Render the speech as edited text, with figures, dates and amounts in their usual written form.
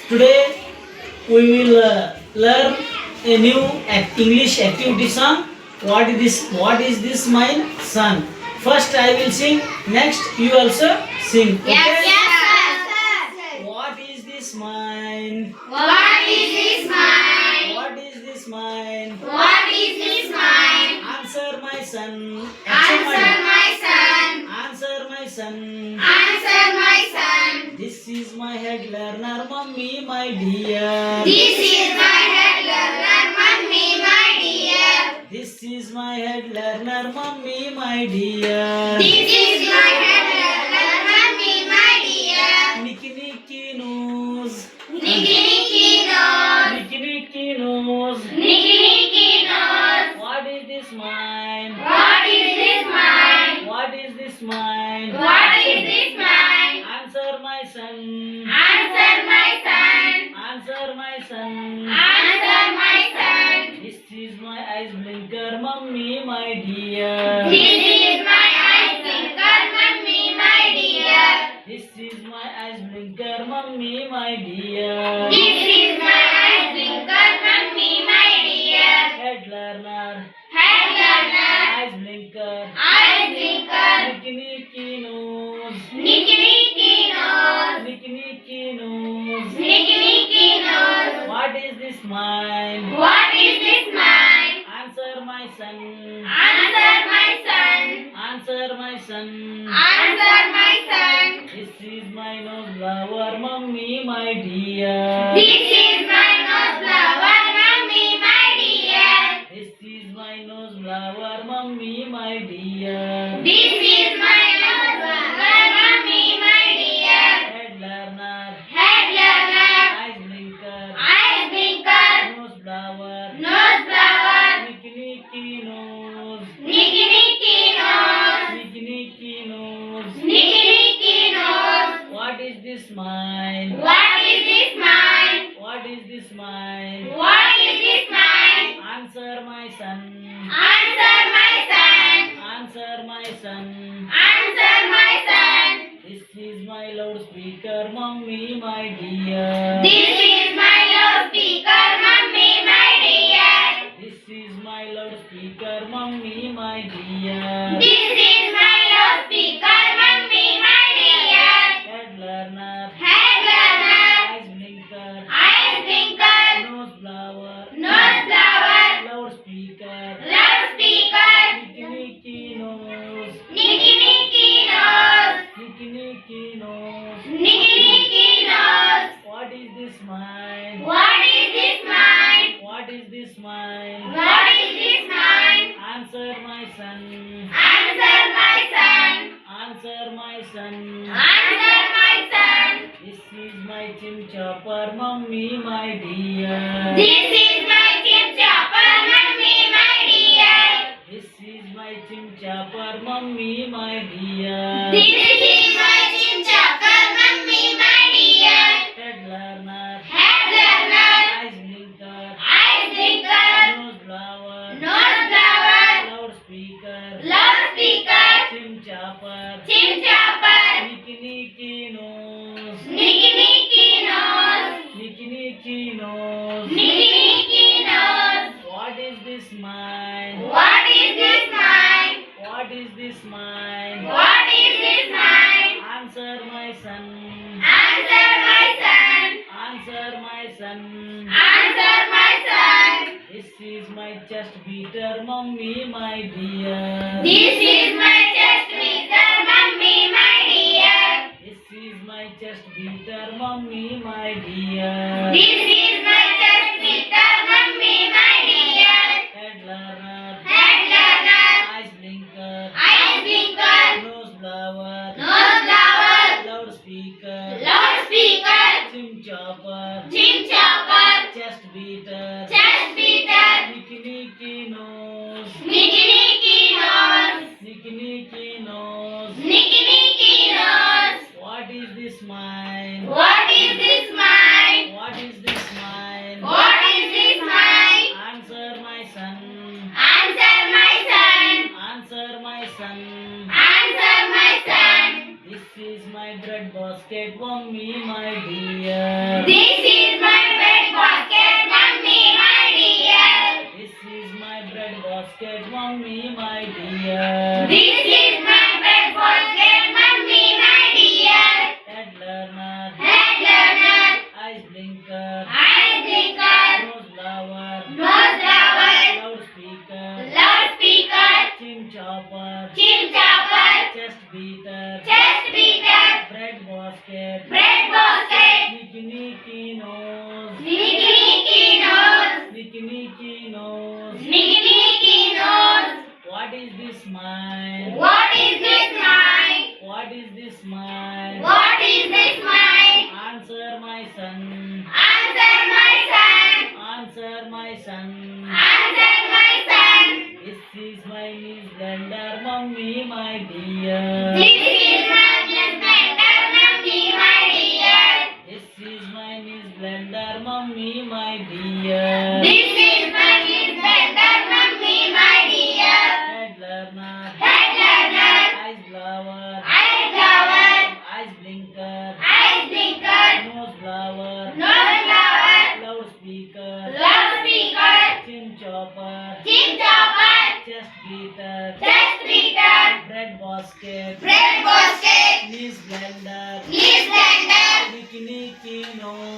Today we will learn a new English activity song. What is this? What is this, my son? First I will sing. Next you also sing. Okay? Yes, What is this mine? What is this mine? What is this mine? What is this mine? Answer my son. Answer my son. Answer my son. Answer my son. This is my head learner, mummy, my dear. This is my head learner, mummy, my dear. This is my head learner, mummy, my dear. This is my head learner, mummy, my dear. Nicky Nicky nose. Nicky Nicky nose. Nicky Nicky nose. Nicky Nicky nose. What is this mine? What is this mine? What is this mine? What is this mine? Answer my son. Answer my son. Answer my son. Answer my son. This is my eyes blinker, mummy, my dear. This is my eyes blinker, mummy, my dear. This is my eyes blinker, mummy, my dear. This is my eyes blinker, mummy, my dear. Head learner, Head learner, eyes blinker, eyes blinker, Nicky Nicky nose. Nicky Nicky nose. Nicky Nicky nose. Nicky Nicky nose. What is this mine? What is this mine? Answer my son. Answer my son. Answer my son. Answer my son. This is my nose blower, mummy, my dear. This is my nose blower, mummy, my dear. This is my nose blower, mummy, my dear. This is my nose blower, mummy, my dear. Head learner, Head learner, eyes blinker, eyes blinker, nose blower, nose blower, Nicky Nicky nose. Nicky Nicky nose. Nicky Nicky nose. Nicky Nicky nose. What is this mine? What is this mine? What is this mine? What is this mine? Answer my son. Answer my son. Answer my son. Answer my son. This is my loudspeaker, mummy, my dear. This is my loudspeaker, mummy, my dear. This is my loudspeaker, mummy, my dear. This is my loudspeaker, mummy, my dear. Head learner, Head learner, eyes blinker, eyes blinker, nose blower, nose blower, loudspeaker, loudspeaker, Nicky Nicky nose. Nicky Nicky nose. Nicky Nicky nose. Nicky Nicky nose. What is this mine? What is this mine? What is this mine? What is this mine? Answer my son. Answer my son. Answer my son. Answer my son. This is my chin chopper, mummy, my dear. This is my chip chopper, mummy, my dear. This is my chin chopper, mummy, my dear. This is my chip chopper, mummy, my dear. Head learner, Head learner, eyes blinker, eyes blinker, nose blower, nose blower, loudspeaker, loudspeaker, chin chopper, chip chopper, Nicky Nicky nose. Nicky Nicky nose. Nicky Nicky nose. Nicky Nicky nose. What is this mine? What is this mine? What is this mine? What is this mine? Answer my son. Answer my son. Answer my son. Answer my son. This is my chest beater, mummy, my dear. This is my chest beater, mummy, my dear. This is my chest beater, mummy, my dear. This is my chest beater, mummy, my dear. Head learner, Head learner, eyes blinker, eyes blinker, nose blower, nose blower, loudspeaker, loudspeaker, chin chopper, chip chopper, chest beater, chest beater, Nicky Nicky nose. Nicky Nicky nose. Nicky Nicky nose. Nicky Nicky nose. What is this mine? What is this mine? What is this mine? What is this mine? Answer my son. Answer my son. Answer my son. Answer my son. This is my bread basket, mummy, my dear. This is Nicky nose. Nicky Nicky nose. Nicky Nicky nose. Nicky Nicky nose. What is this mine? What is this mine? What is this mine? What is this mine? Answer my son. Answer my son. Answer my son. Answer my son. This is my Miss Blender, mummy, my dear. This is my Miss Blender, mummy, my dear. This is my Miss Blender, mummy, my dear. This is my Miss Blender, mummy, my dear. Head learner, Head learner, eyes blower, eye flower, eyes blinker, eye blinker, nose blower, nose flower, loudspeaker, loudspeaker, chin chopper, chin chopper, chest beater, chest beater, bread basket, bread basket, Miss Blender, Miss Blender, Nicky Nicky nose.